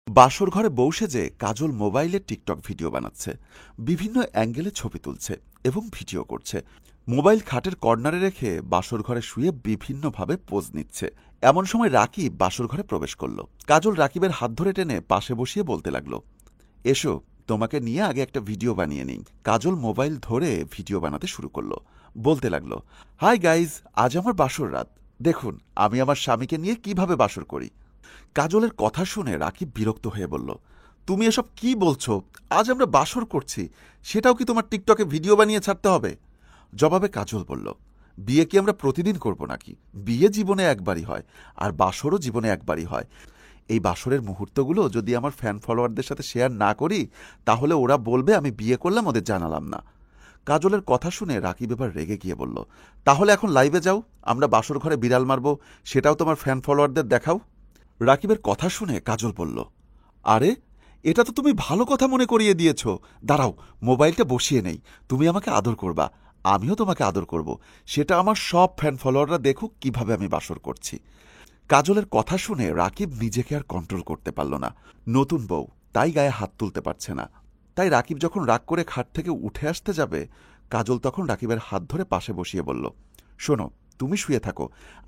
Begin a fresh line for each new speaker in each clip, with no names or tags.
বাসর ঘরে বউ সেজে কাজল মোবাইলে টিকটক ভিডিও বানাচ্ছে, বিভিন্ন অ্যাঙ্গেলে ছবি তুলছে এবং ভিডিও করছে। মোবাইল খাটের কর্নারে রেখে বাসর ঘরে শুয়ে বিভিন্নভাবে পোজ নিচ্ছে। এমন সময় রাকিব বাসর ঘরে প্রবেশ করল। কাজল রাকিবের হাত ধরে টেনে পাশে বসিয়ে বলতে লাগলো, এসো, তোমাকে নিয়ে আগে একটা ভিডিও বানিয়ে নিই। কাজল মোবাইল ধরে ভিডিও বানাতে শুরু করলো। বলতে লাগলো, হাই গাইজ, আজ আমার বাসর রাত। দেখুন আমি আমার স্বামীকে নিয়ে কিভাবে বাসর করি। কাজলের কথা শুনে রাকিব বিরক্ত হয়ে বলল, তুমি এসব কি বলছো? আজ আমরা বাসর করছি, সেটাও কি তোমার টিকটকে ভিডিও বানিয়ে ছাড়তে হবে? জবাবে কাজল বলল, বিয়ে কি আমরা প্রতিদিন করব নাকি? বিয়ে জীবনে একবারই হয়, আর বাসরও জীবনে একবারই হয়। এই বাসরের মুহূর্তগুলো যদি আমার ফ্যান ফলোয়ারদের সাথে শেয়ার না করি, তাহলে ওরা বলবে আমি বিয়ে করলাম, ওদের জানালাম না। কাজলের কথা শুনে রাকিব এবার রেগে গিয়ে বলল, তাহলে এখন লাইভে যাও, আমরা বাসর ঘরে বিড়াল মারব, সেটাও তোমার ফ্যান ফলোয়ারদের দেখাও। রাকিবের কথা শুনে কাজল বলল, আরে, এটা তো তুমি ভালো কথা মনে করিয়ে দিয়েছ। দাঁড়াও, মোবাইলটা বসিয়ে নেই, তুমি আমাকে আদর করবা, আমিও তোমাকে আদর করব, সেটা আমার সব ফ্যান ফলোয়াররা দেখুক কিভাবে আমি বাসর করছি। কাজলের কথা শুনে রাকিব নিজেকে আর কন্ট্রোল করতে পারল না। নতুন বউ, তাই গায়ে হাত তুলতে পারছে না। তাই রাকিব যখন রাগ করে খাট থেকে উঠে আসতে যাবে, কাজল তখন রাকিবের হাত ধরে পাশে বসিয়ে বলল, শোনো, তুমি শুয়ে থাকো,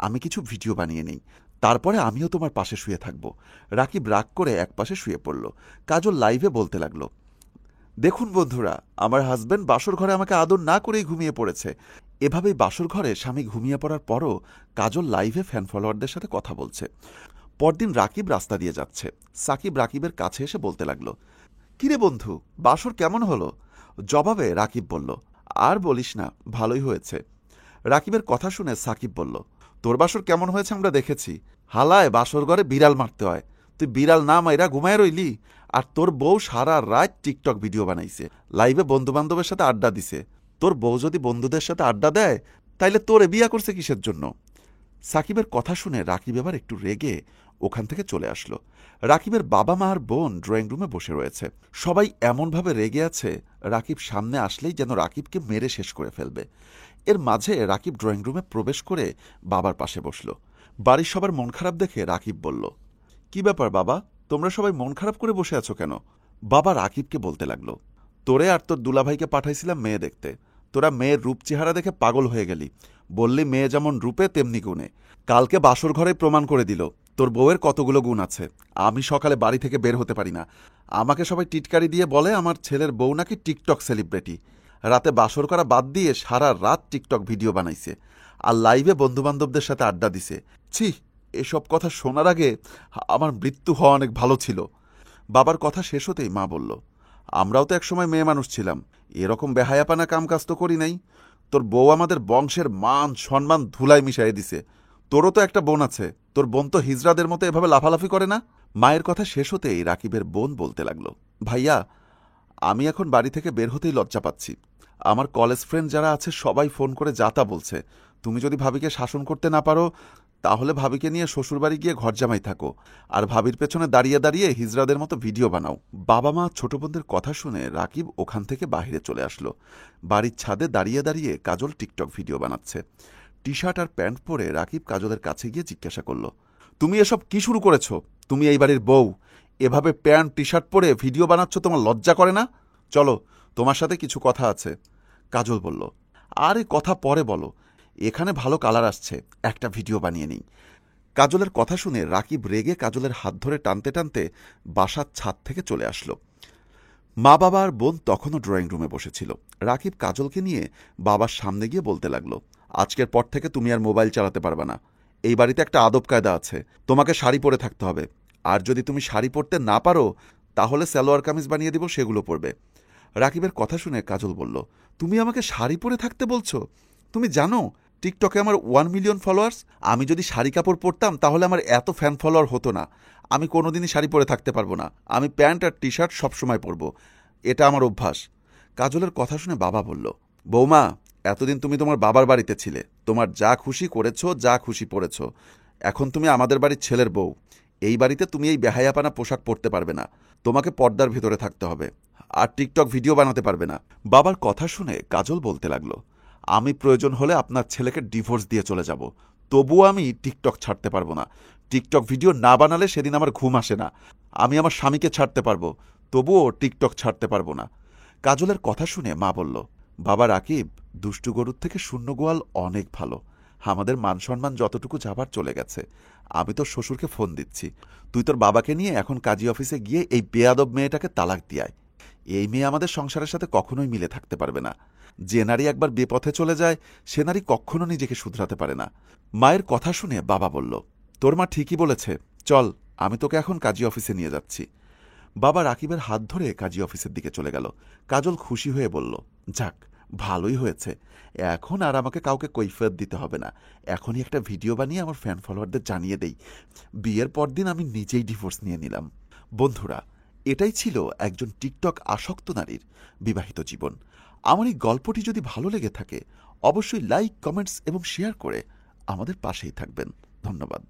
আমি কিছু ভিডিও বানিয়ে নেই, তারপরে আমিও তোমার পাশে শুয়ে থাকব। রাকিব রাগ করে একপাশে শুয়ে পড়ল। কাজল লাইভে বলতে লাগলো, দেখুন বন্ধুরা, আমার হাজব্যান্ড বাসর ঘরে আমাকে আদর না করেই ঘুমিয়ে পড়েছে। এভাবেই বাসর ঘরে স্বামী ঘুমিয়ে পড়ার পরও কাজল লাইভে ফ্যান ফলোয়ারদের সাথে কথা বলছে। পরদিন রাকিব রাস্তা দিয়ে যাচ্ছে। সাকিব রাকিবের কাছে এসে বলতে লাগলো, কিরে বন্ধু, বাসর কেমন হলো? জবাবে রাকিব বলল, আর বলিস না, ভালোই হয়েছে। রাকিবের কথা শুনে সাকিব বলল, তোর বাসর কেমন হয়েছে আমরা দেখেছি। হালায় বাসর ঘরে বিড়াল মারতে হয়, তুই বিড়াল না মাইরা ঘুমায় রইলি। আর তোর বউ সারা রাত টিকটক ভিডিও বানাইছে, লাইভে বন্ধু বান্ধবের সাথে আড্ডা দিছে। তোর বউ যদি বন্ধুদের সাথে আড্ডা দেয়, তাইলে তোরে বিয়া করছে কিসের জন্য? সাকিবের কথা শুনে রাকিব এবার একটু রেগে ওখান থেকে চলে আসলো। রাকিবের বাবা মা আর বোন ড্রয়িং রুমে বসে রয়েছে। সবাই এমনভাবে রেগে আছে, রাকিব সামনে আসলেই যেন রাকিবকে মেরে শেষ করে ফেলবে। এর মাঝে রাকিব ড্রয়িং রুমে প্রবেশ করে বাবার পাশে বসল। বাড়ির সবার মন খারাপ দেখে রাকিব বলল, কি ব্যাপার বাবা, তোমরা সবাই মন খারাপ করে বসে আছো কেন? বাবা রাকিবকে বলতে লাগলো, তোরে আর তোর দুলাভাইকে পাঠাইছিলাম মেয়ে দেখতে, তোরা মেয়ের রূপ চেহারা দেখে পাগল হয়ে গেলি, বললি মেয়ে যেমন রূপে তেমনি গুণে। কালকে বাসর ঘরে প্রমাণ করে দিল তোর বউয়ের কতগুলো গুণ আছে। আমি সকালে বাড়ি থেকে বের হতে পারি না, আমাকে সবাই টিটকারি দিয়ে বলে আমার ছেলের বউ নাকি টিকটক সেলিব্রিটি। রাতে বাসর করা বাদ দিয়ে সারা রাত টিকটক ভিডিও বানাইছে, আর লাইভে বন্ধুবান্ধবদের সাথে আড্ডা দিছে। ছি, এসব কথা শোনার আগে আমার মৃত্যু হওয়া অনেক ভালো ছিল। বাবার কথা শেষ হতেই মা বলল, আমরাও তো একসময় মেয়ে মানুষ ছিলাম, এরকম বেহায়াপানা কাম কাজ তো করি নাই। তোর বউ আমাদের বংশের মান সম্মান ধুলায় মিশাই দিছে। তোরও তো একটা বোন আছে, তোর বোন তো হিজড়াদের মতো এভাবে লাফালাফি করে না। মায়ের কথা শেষ হতেই রাকিবের বোন বলতে লাগলো, ভাইয়া, আমি এখন বাড়ি থেকে বের হতেই লজ্জা পাচ্ছি। আমার কলেজ ফ্রেন্ড যারা আছে সবাই ফোন করে যাতা বলছে, তুমি যদি ভাবিকে শাসন করতে না পারো, তাহলে ভাবিকে নিয়ে শ্বশুরবাড়ি গিয়ে ঘর জামাই থাকো, আর ভাবির পেছনে দাঁড়িয়ে দাঁড়িয়ে হিজড়াদের মতো ভিডিও বানাও। বাবা মা ছোট বোনদের কথা শুনে রাকিব ওখান থেকে বাহিরে চলে আসলো। বাড়ির ছাদে দাঁড়িয়ে দাঁড়িয়ে কাজল টিকটক ভিডিও বানাচ্ছে। টি শার্ট আর প্যান্ট পরে রাকিব কাজলের কাছে গিয়ে জিজ্ঞাসা করল, তুমি এসব কি শুরু করেছ? তুমি এই বাড়ির বউ, এভাবে প্যান্ট টি শার্ট পরে ভিডিও বানাচ্ছ, তোমার লজ্জা করে না? চলো, তোমার সাথে কিছু কথা আছে। কাজল বলল, আরে কথা পরে বলো, এখানে ভালো কালার আসছে, একটা ভিডিও বানিয়ে নিই। কাজলের কথা শুনে রাকিব রেগে কাজলের হাত ধরে টানতে টানতে বাসার ছাদ থেকে চলে আসলো। মা বাবা আর বোন তখনও ড্রয়িং রুমে বসেছিল। রাকিব কাজলকে নিয়ে বাবার সামনে গিয়ে বলতে লাগলো, আজকের পর থেকে তুমি আর মোবাইল চালাতে পারবে না। এই বাড়িতে একটা আদব কায়দা আছে, তোমাকে শাড়ি পরে থাকতে হবে, আর যদি তুমি শাড়ি পরতে না পারো, তাহলে সালোয়ার কামিজ বানিয়ে দিব, সেগুলো পরবে। রাকিবের কথা শুনে কাজল বলল, তুমি আমাকে শাড়ি পরে থাকতে বলছো? তুমি জানো টিকটকে আমার 1 মিলিয়ন ফলোয়ার্স? আমি যদি শাড়ি কাপড় পরতাম তাহলে আমার এত ফ্যান ফলোয়ার হতো না। আমি কোনোদিনই শাড়ি পরে থাকতে পারবো না, আমি প্যান্ট আর টি শার্ট সবসময় পরবো, এটা আমার অভ্যাস। কাজলের কথা শুনে বাবা বলল, বৌমা, এতদিন তুমি তোমার বাবার বাড়িতে ছিলে, তোমার যা খুশি করেছো, যা খুশি পরেছো। এখন তুমি আমাদের বাড়ির ছেলের বউ, এই বাড়িতে তুমি এই বেহায়াপানা পোশাক পরতে পারবে না, তোমাকে পর্দার ভিতরে থাকতে হবে, আর টিকটক ভিডিও বানাতে পারবে না। বাবার কথা শুনে কাজল বলতে লাগলো, আমি প্রয়োজন হলে আপনার ছেলেকে ডিভোর্স দিয়ে চলে যাব, তবুও আমি টিকটক ছাড়তে পারবো না। টিকটক ভিডিও না বানালে সেদিন আমার ঘুম আসে না। আমি আমার স্বামীকে ছাড়তে পারবো, তবুও টিকটক ছাড়তে পারবো না। কাজলের কথা শুনে মা বলল, বাবা রাকিব, দুষ্টু গরুর থেকে শূন্য গোয়াল অনেক ভালো। আমাদের মান সম্মান যতটুকু যাবার চলে গেছে। আমি তোর শ্বশুরকে ফোন দিচ্ছি, তুই তোর বাবাকে নিয়ে এখন কাজী অফিসে গিয়ে এই বেয়াদব মেয়েটাকে তালাক দিয়ায়। এই মেয়ে আমাদের সংসারের সাথে কখনোই মিলে থাকতে পারবে না। যে নারী একবার বেপথে চলে যায়, সে নারী কখনো নিজেকে শুধরাতে পারে না। মায়ের কথা শুনে বাবা বলল, তোর মা ঠিকই বলেছে, চল আমি তোকে এখন কাজী অফিসে নিয়ে যাচ্ছি। বাবা রাকিবের হাত ধরে কাজী অফিসের দিকে চলে গেল। কাজল খুশি হয়ে বলল, যাক, ভালোই হয়েছে, এখন আর আমাকে কাউকে কৈফিয়ত দিতে হবে না। এখনই একটা ভিডিও বানিয়ে আমার ফ্যান ফলোয়ারদের জানিয়ে দেই, বিয়ের পরদিন আমি নিজেই ডিভোর্স নিয়ে নিলাম। বন্ধুরা, এটাই ছিল একজন টিকটক আসক্ত নারীর বিবাহিত জীবন। আমার এই গল্পটি যদি ভালো লেগে থাকে, অবশ্যই লাইক, কমেন্টস এবং শেয়ার করে আমাদের পাশেই থাকবেন। ধন্যবাদ।